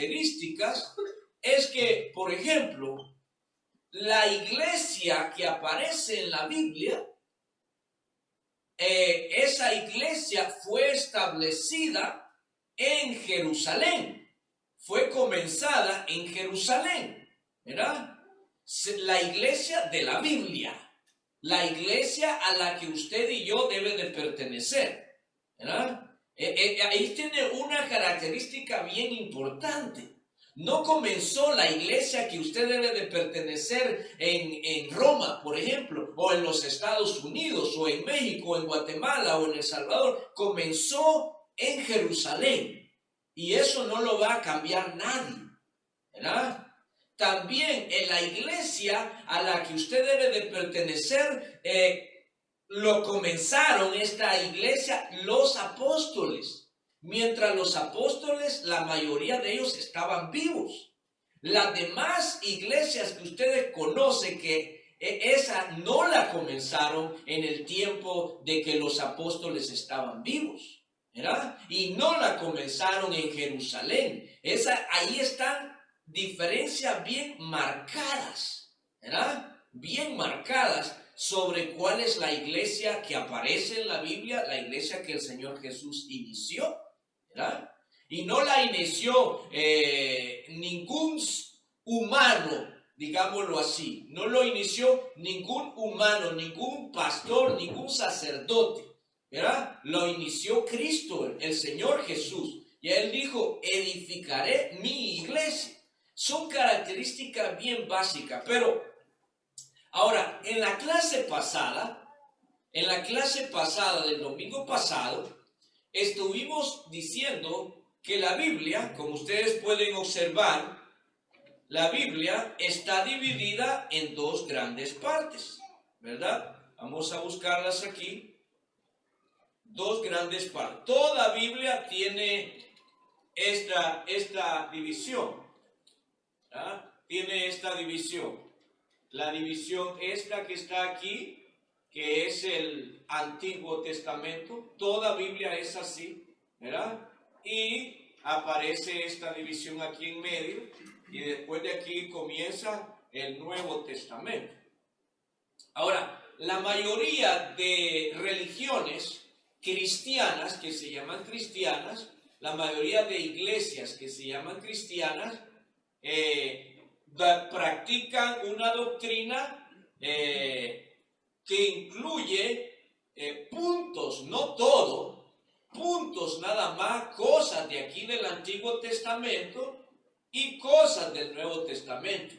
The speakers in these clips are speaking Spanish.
características es que, por ejemplo, la iglesia que aparece en la Biblia, esa iglesia fue establecida en Jerusalén, fue comenzada en Jerusalén, ¿verdad? La iglesia de la Biblia, la iglesia a la que usted y yo deben de pertenecer, ¿verdad? Ahí tiene una característica bien importante. No comenzó la iglesia que usted debe de pertenecer en Roma, por ejemplo, o en los Estados Unidos, o en México, o en Guatemala, o en El Salvador. Comenzó en Jerusalén, y eso no lo va a cambiar nadie, ¿verdad? También en la iglesia a la que usted debe de pertenecer, lo comenzaron esta iglesia los apóstoles. Mientras los apóstoles, la mayoría de ellos estaban vivos. Las demás iglesias que ustedes conocen, que esa no la comenzaron en el tiempo de que los apóstoles estaban vivos, ¿verdad? Y no la comenzaron en Jerusalén. Ahí están diferencias bien marcadas, ¿verdad? Bien marcadas sobre cuál es la iglesia que aparece en la Biblia, la iglesia que el Señor Jesús inició, ¿verdad? Y no la inició ningún humano, digámoslo así. No lo inició ningún humano, ningún pastor, ningún sacerdote, ¿verdad? Lo inició Cristo, el Señor Jesús. Y Él dijo, edificaré mi iglesia. Son características bien básicas, pero ahora, en la clase pasada del domingo pasado, estuvimos diciendo que la Biblia, como ustedes pueden observar, la Biblia está dividida en dos grandes partes, ¿verdad? Vamos a buscarlas aquí. Dos grandes partes. Toda Biblia tiene esta división, ¿verdad? Tiene esta división. La división esta que está aquí, que es el Antiguo Testamento. Toda Biblia es así, ¿verdad? Y aparece esta división aquí en medio, y después de aquí comienza el Nuevo Testamento. Ahora, la mayoría de religiones cristianas, que se llaman cristianas, la mayoría de iglesias que se llaman cristianas, practican una doctrina que incluye puntos, no todo, puntos nada más, cosas de aquí del Antiguo Testamento y cosas del Nuevo Testamento.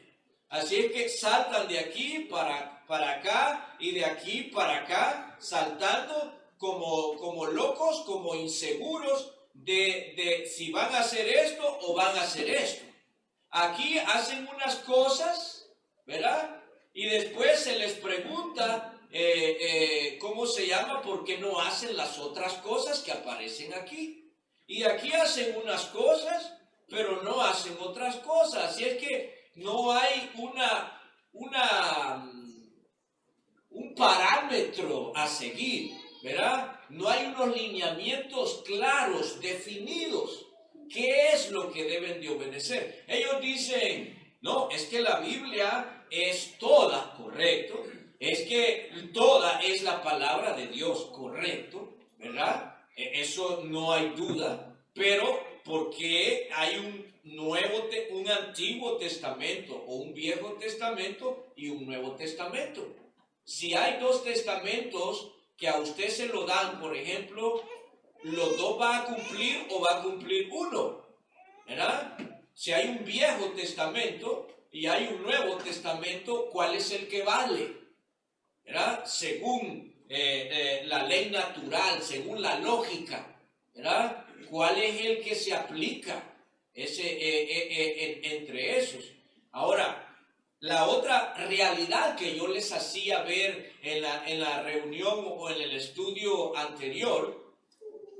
Así es que saltan de aquí para acá y de aquí para acá, saltando como locos, como inseguros de si van a hacer esto o van a hacer esto. Aquí hacen unas cosas, ¿verdad? Y después se les pregunta, ¿cómo se llama? ¿Por qué no hacen las otras cosas que aparecen aquí? Y aquí hacen unas cosas, pero no hacen otras cosas. Así es que no hay un parámetro a seguir, ¿verdad? No hay unos lineamientos claros, definidos. ¿Qué es lo que deben de obedecer? Ellos dicen, no, es que la Biblia es toda, correcto. Es que toda es la palabra de Dios, correcto, ¿verdad? Eso no hay duda. Pero, ¿por qué hay un Antiguo Testamento o un Viejo Testamento y un Nuevo Testamento? Si hay dos testamentos que a usted se lo dan, por ejemplo, ¿los dos va a cumplir o va a cumplir uno? ¿Verdad? Si hay un Viejo Testamento y hay un Nuevo Testamento, ¿cuál es el que vale? ¿Verdad? Según la ley natural, según la lógica, ¿verdad? ¿Cuál es el que se aplica entre esos? Ahora, la otra realidad que yo les hacía ver en la reunión o en el estudio anterior,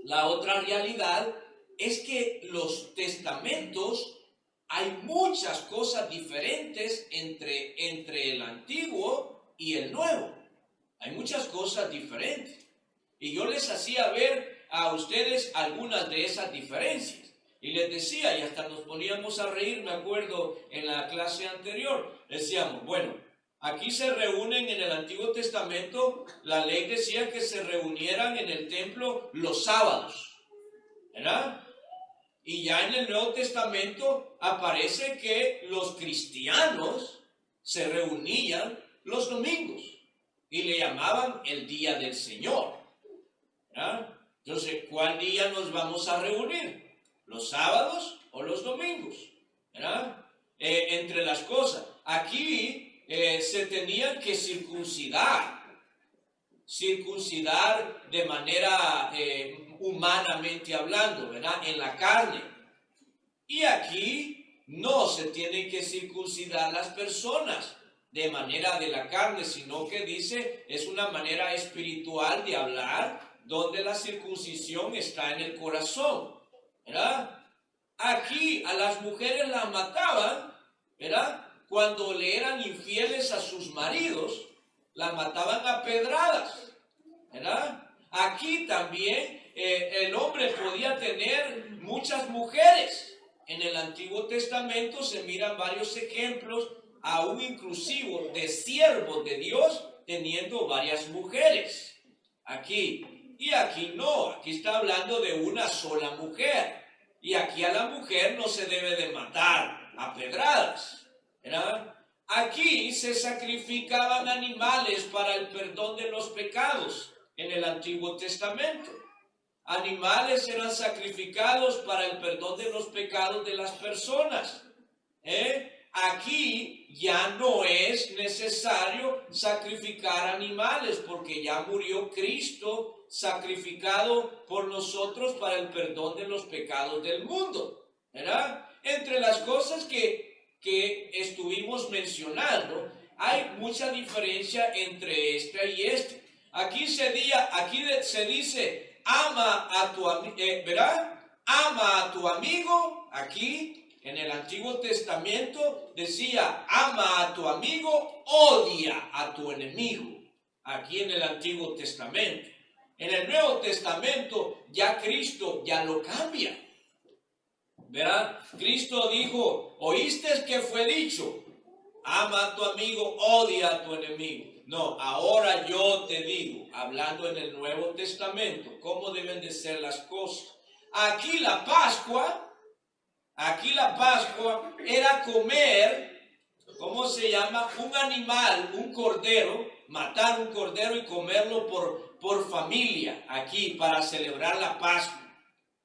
la otra realidad es que los testamentos, hay muchas cosas diferentes entre el Antiguo y el Nuevo. Hay muchas cosas diferentes. Y yo les hacía ver a ustedes algunas de esas diferencias. Y les decía, y hasta nos poníamos a reír, me acuerdo en la clase anterior, decíamos, bueno, aquí se reúnen en el Antiguo Testamento, la ley decía que se reunieran en el templo los sábados, ¿verdad? Y ya en el Nuevo Testamento aparece que los cristianos se reunían los domingos y le llamaban el día del Señor, ¿verdad? Entonces, ¿cuál día nos vamos a reunir? ¿Los sábados o los domingos? ¿Verdad? Entre las cosas, aquí se tenían que circuncidar de manera humanamente hablando, ¿verdad? En la carne. Y aquí no se tienen que circuncidar las personas de manera de la carne, sino que dice, es una manera espiritual de hablar, donde la circuncisión está en el corazón, ¿verdad? Aquí a las mujeres las mataban, ¿verdad? Cuando le eran infieles a sus maridos, las mataban a pedradas, ¿verdad? Aquí también el hombre podía tener muchas mujeres. En el Antiguo Testamento se miran varios ejemplos, aún inclusive de siervos de Dios teniendo varias mujeres. Aquí. Y aquí no, aquí está hablando de una sola mujer. Y aquí a la mujer no se debe de matar a pedradas, ¿verdad? Aquí se sacrificaban animales para el perdón de los pecados en el Antiguo Testamento. Animales eran sacrificados para el perdón de los pecados de las personas. Aquí ya no es necesario sacrificar animales porque ya murió Cristo sacrificado por nosotros para el perdón de los pecados del mundo, ¿verdad? Entre las cosas que estuvimos mencionando, hay mucha diferencia entre esta y este. Aquí se dice, ama a tu amigo, ¿verdad? Ama a tu amigo. Aquí en el Antiguo Testamento decía, ama a tu amigo, odia a tu enemigo. Aquí en el Antiguo Testamento. En el Nuevo Testamento ya Cristo ya lo cambia, ¿verdad? Cristo dijo, ¿oíste que fue dicho? Ama a tu amigo, odia a tu enemigo. No, ahora yo te digo, hablando en el Nuevo Testamento, cómo deben de ser las cosas. Aquí la Pascua era comer, ¿cómo se llama? Un animal, un cordero, matar un cordero y comerlo por familia, aquí para celebrar la Pascua,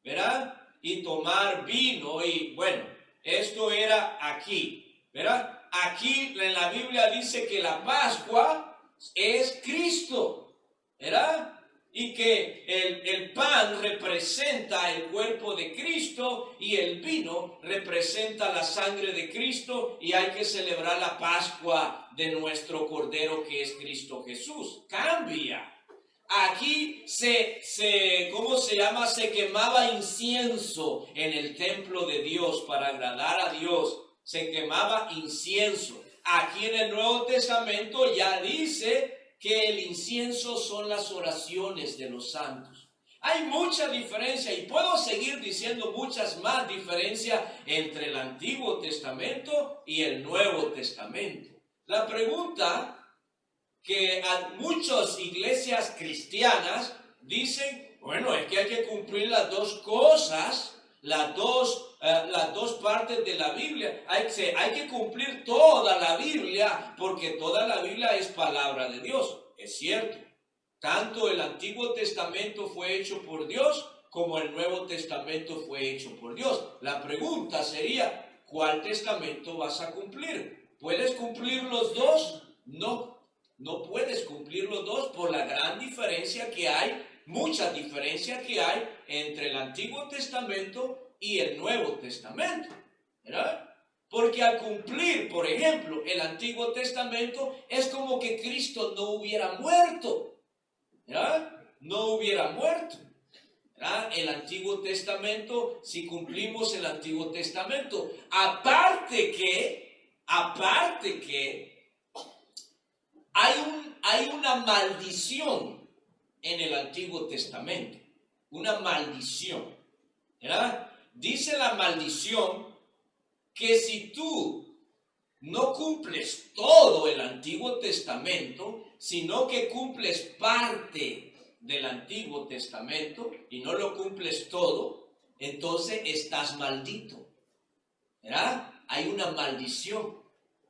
¿verdad? Y tomar vino y bueno, esto era aquí, ¿verdad? Aquí en la Biblia dice que la Pascua es Cristo, ¿verdad? Y que el pan representa el cuerpo de Cristo y el vino representa la sangre de Cristo y hay que celebrar la Pascua de nuestro Cordero que es Cristo Jesús. Cambia. Aquí ¿cómo se llama? Se quemaba incienso en el templo de Dios para agradar a Dios. Se quemaba incienso. Aquí en el Nuevo Testamento ya dice que el incienso son las oraciones de los santos. Hay mucha diferencia y puedo seguir diciendo muchas más diferencias entre el Antiguo Testamento y el Nuevo Testamento. La pregunta que a muchas iglesias cristianas dicen, bueno, es que hay que cumplir las dos cosas, las dos partes de la Biblia. Hay que cumplir toda la Biblia porque toda la Biblia es palabra de Dios. Es cierto, tanto el Antiguo Testamento fue hecho por Dios como el Nuevo Testamento fue hecho por Dios. La pregunta sería, ¿cuál testamento vas a cumplir? ¿Puedes cumplir los dos? No puedes cumplir los dos por la gran diferencia que hay, mucha diferencia que hay entre el Antiguo Testamento y el Nuevo Testamento, ¿verdad? Porque al cumplir, por ejemplo, el Antiguo Testamento es como que Cristo no hubiera muerto, ¿verdad? No hubiera muerto, ¿verdad? El Antiguo Testamento, si cumplimos el Antiguo Testamento, aparte que hay una maldición en el Antiguo Testamento, una maldición, ¿verdad? dice la maldición que si tú no cumples todo el Antiguo Testamento, sino que cumples parte del Antiguo Testamento y no lo cumples todo, entonces estás maldito, ¿verdad? Hay una maldición.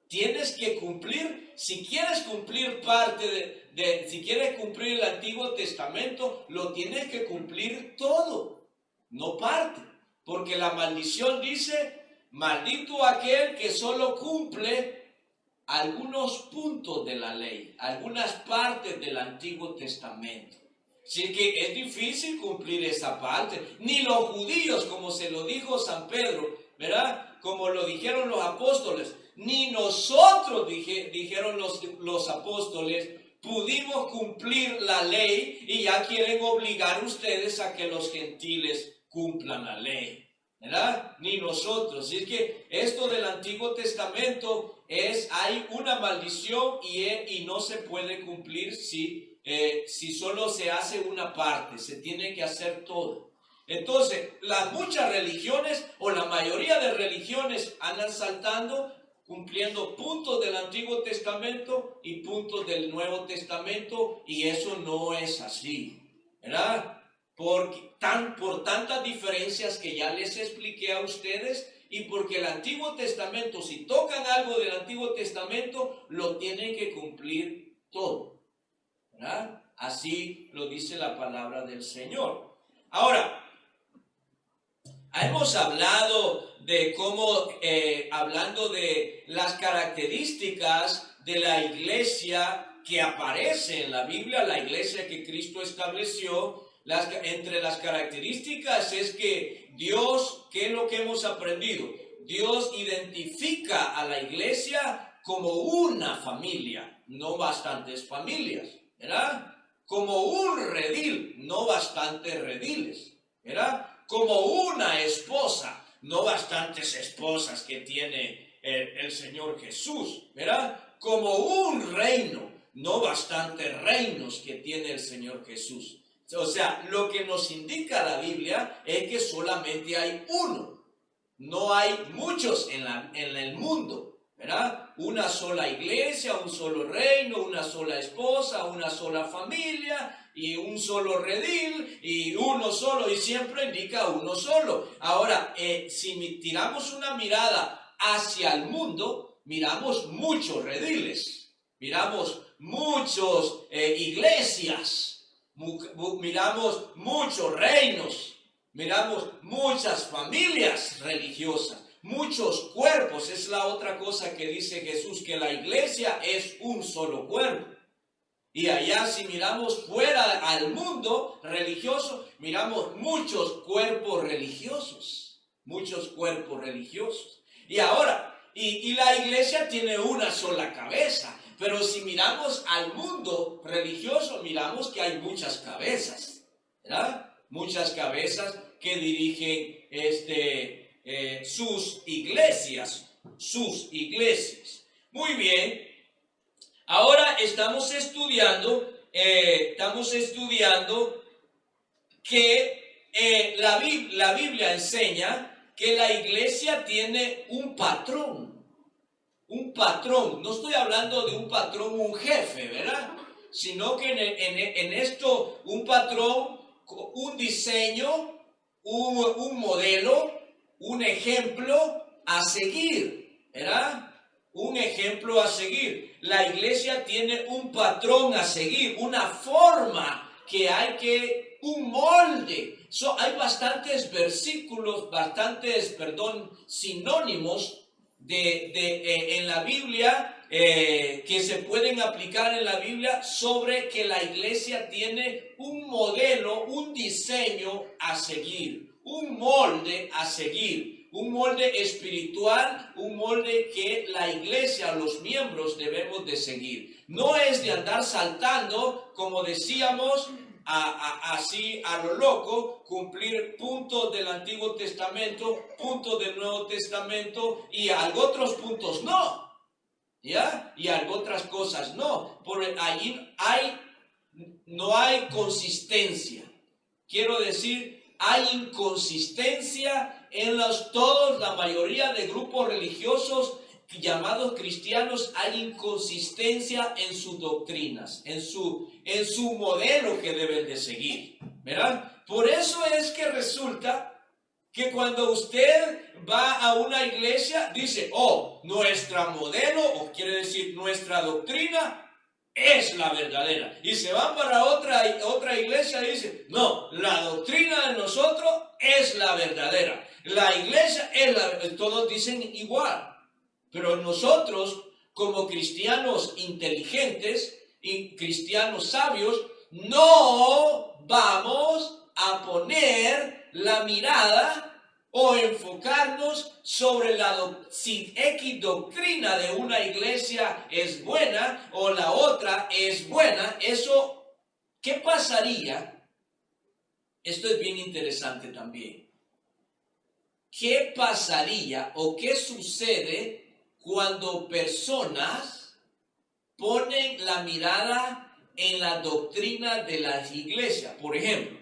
Tienes que cumplir, si quieres cumplir parte si quieres cumplir el Antiguo Testamento, lo tienes que cumplir todo, no parte. Porque la maldición dice, maldito aquel que solo cumple algunos puntos de la ley, algunas partes del Antiguo Testamento. Así que es difícil cumplir esa parte. Ni los judíos, como se lo dijo San Pedro, ¿verdad? Como lo dijeron los apóstoles, ni nosotros, dijeron los apóstoles, pudimos cumplir la ley y ya quieren obligar ustedes a que los gentiles cumplan la ley, ¿verdad? Ni nosotros. Así que esto del Antiguo Testamento hay una maldición y no se puede cumplir si solo se hace una parte, se tiene que hacer todo. Entonces, las muchas religiones o la mayoría de religiones andan saltando, cumpliendo puntos del Antiguo Testamento y puntos del Nuevo Testamento, y eso no es así, ¿verdad? Por tantas diferencias que ya les expliqué a ustedes, y porque el Antiguo Testamento, si tocan algo del Antiguo Testamento, lo tienen que cumplir todo, ¿verdad? Así lo dice la palabra del Señor. Ahora, hemos hablado de cómo, hablando de las características de la iglesia que aparece en la Biblia, la iglesia que Cristo estableció, entre las características es que Dios, ¿qué es lo que hemos aprendido? Dios identifica a la iglesia como una familia, no bastantes familias, ¿verdad? Como un redil, no bastantes rediles, ¿verdad? Como una esposa, no bastantes esposas que tiene el Señor Jesús, ¿verdad? Como un reino, no bastantes reinos que tiene el Señor Jesús. O sea, lo que nos indica la Biblia es que solamente hay uno, no hay muchos en el mundo, ¿verdad? Una sola iglesia, un solo reino, una sola esposa, una sola familia y un solo redil y uno solo, y siempre indica uno solo. Ahora, si tiramos una mirada hacia el mundo, miramos muchos rediles, miramos muchas iglesias, miramos muchos reinos, miramos muchas familias religiosas, muchos cuerpos. Es la otra cosa que dice Jesús, que la iglesia es un solo cuerpo. Y allá, si miramos fuera al mundo religioso, miramos muchos cuerpos religiosos, muchos cuerpos religiosos. Y ahora, y la iglesia tiene una sola cabeza. Pero si miramos al mundo religioso, miramos que hay muchas cabezas, ¿verdad? Muchas cabezas que dirigen sus iglesias. Muy bien. Ahora estamos estudiando que la Biblia enseña que la iglesia tiene un patrón. Un patrón, no estoy hablando de un patrón, un jefe, ¿verdad? Sino que en esto, un patrón, un diseño, un modelo, un ejemplo a seguir, ¿verdad? Un ejemplo a seguir. La iglesia tiene un patrón a seguir, una forma un molde. Hay bastantes versículos, sinónimos en la Biblia que se pueden aplicar en la Biblia sobre que la iglesia tiene un modelo, un diseño a seguir, un molde a seguir, un molde espiritual, un molde que la iglesia, los miembros debemos de seguir. No es de andar saltando, como decíamos, así a lo loco, cumplir puntos del Antiguo Testamento, puntos del Nuevo Testamento y otros puntos no, ¿ya? Y otras cosas no, porque allí no hay consistencia. Quiero decir, hay inconsistencia la mayoría de grupos religiosos llamados cristianos, hay inconsistencia en sus doctrinas, en su modelo que deben de seguir, ¿verdad? Por eso es que resulta que cuando usted va a una iglesia, dice, oh, nuestra modelo, o quiere decir nuestra doctrina, es la verdadera. Y se van para otra iglesia y dice, no, la doctrina de nosotros es la verdadera. La iglesia es la verdadera. Todos dicen igual. Pero nosotros, como cristianos inteligentes y cristianos sabios, no vamos a poner la mirada o enfocarnos sobre si X doctrina de una iglesia es buena o la otra es buena. Eso, ¿qué pasaría? Esto es bien interesante también. ¿Qué pasaría o qué sucede cuando personas ponen la mirada en la doctrina de las iglesias? Por ejemplo,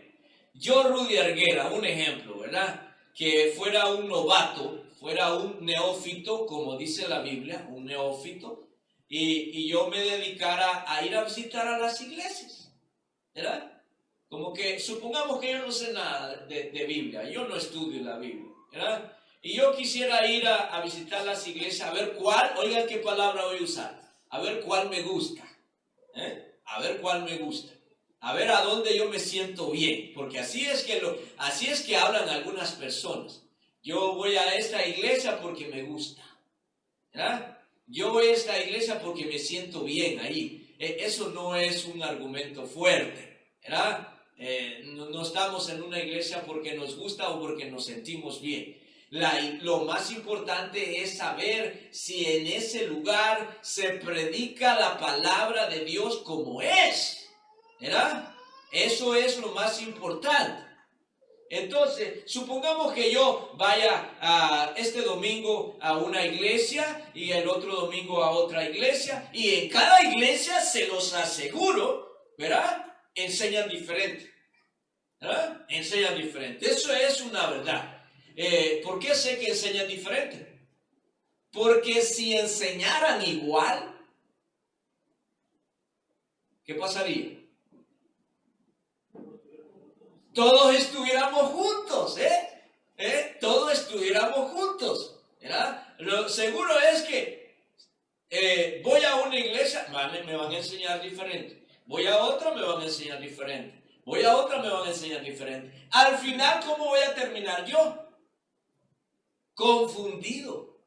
yo, Rudy Arguera, un ejemplo, ¿verdad? Que fuera un novato, fuera un neófito, como dice la Biblia, un neófito, y yo me dedicara a ir a visitar a las iglesias, ¿verdad? Como que, supongamos que yo no sé nada de Biblia, yo no estudio la Biblia, ¿verdad? Y yo quisiera ir a visitar las iglesias, a ver cuál, oigan qué palabra voy a usar, a ver cuál me gusta, a ver cuál me gusta. A ver a dónde yo me siento bien, porque así es que hablan algunas personas. Yo voy a esta iglesia porque me gusta, ¿verdad? Yo voy a esta iglesia porque me siento bien ahí. Eso no es un argumento fuerte, ¿verdad? No estamos en una iglesia porque nos gusta o porque nos sentimos bien. Lo más importante es saber si en ese lugar se predica la palabra de Dios como es. ¿Verdad? Eso es lo más importante. Entonces, supongamos que yo vaya este domingo a una iglesia y el otro domingo a otra iglesia, y en cada iglesia, se los aseguro, ¿verdad? Enseñan diferente. ¿Verdad? Enseñan diferente. Eso es una verdad. ¿Por qué sé que enseñan diferente? Porque si enseñaran igual, ¿qué pasaría? Todos estuviéramos juntos, todos estuviéramos juntos, ¿verdad? Lo seguro es que voy a una iglesia, me van a enseñar diferente. Voy a otra, me van a enseñar diferente. Voy a otra, me van a enseñar diferente. Al final, ¿cómo voy a terminar yo? Confundido,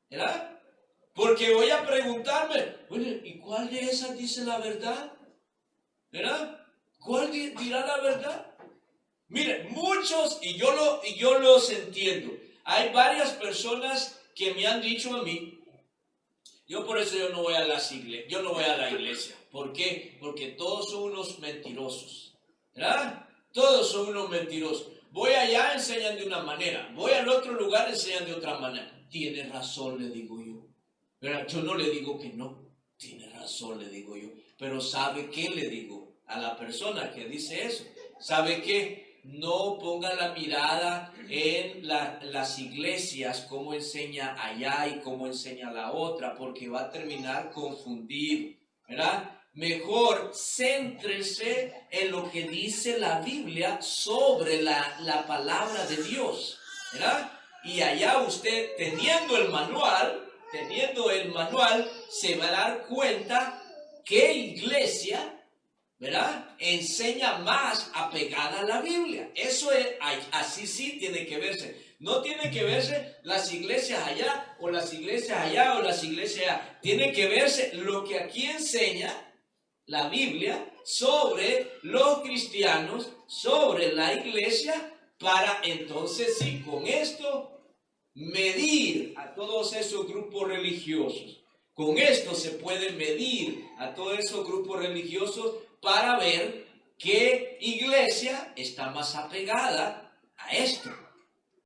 ¿verdad? Porque voy a preguntarme, bueno, ¿y cuál de esas dice la verdad? ¿Verdad? ¿Cuál dirá la verdad? Mire, muchos, y yo los entiendo, hay varias personas que me han dicho a mí, por eso yo no voy a la iglesia. ¿Por qué? Porque todos son unos mentirosos, ¿verdad? Todos son unos mentirosos. Voy allá, enseñan de una manera, voy al otro lugar, enseñan de otra manera. Tiene razón, le digo yo, ¿verdad? Yo no le digo que no, tiene razón, le digo yo, pero ¿sabe qué le digo a la persona que dice eso? ¿Sabe qué? No ponga la mirada en las iglesias, cómo enseña allá y cómo enseña la otra, porque va a terminar confundido, ¿verdad? Mejor céntrese en lo que dice la Biblia sobre la palabra de Dios, ¿verdad? Y allá usted, teniendo el manual, se va a dar cuenta qué iglesia, ¿verdad?, enseña más apegada a la Biblia. Eso es, así sí tiene que verse. No tiene que verse las iglesias allá o las iglesias allá o las iglesias allá. Tiene que verse lo que aquí enseña la Biblia sobre los cristianos, sobre la iglesia, para entonces sí, con esto medir a todos esos grupos religiosos. Con esto se puede medir a todos esos grupos religiosos para ver qué iglesia está más apegada a esto.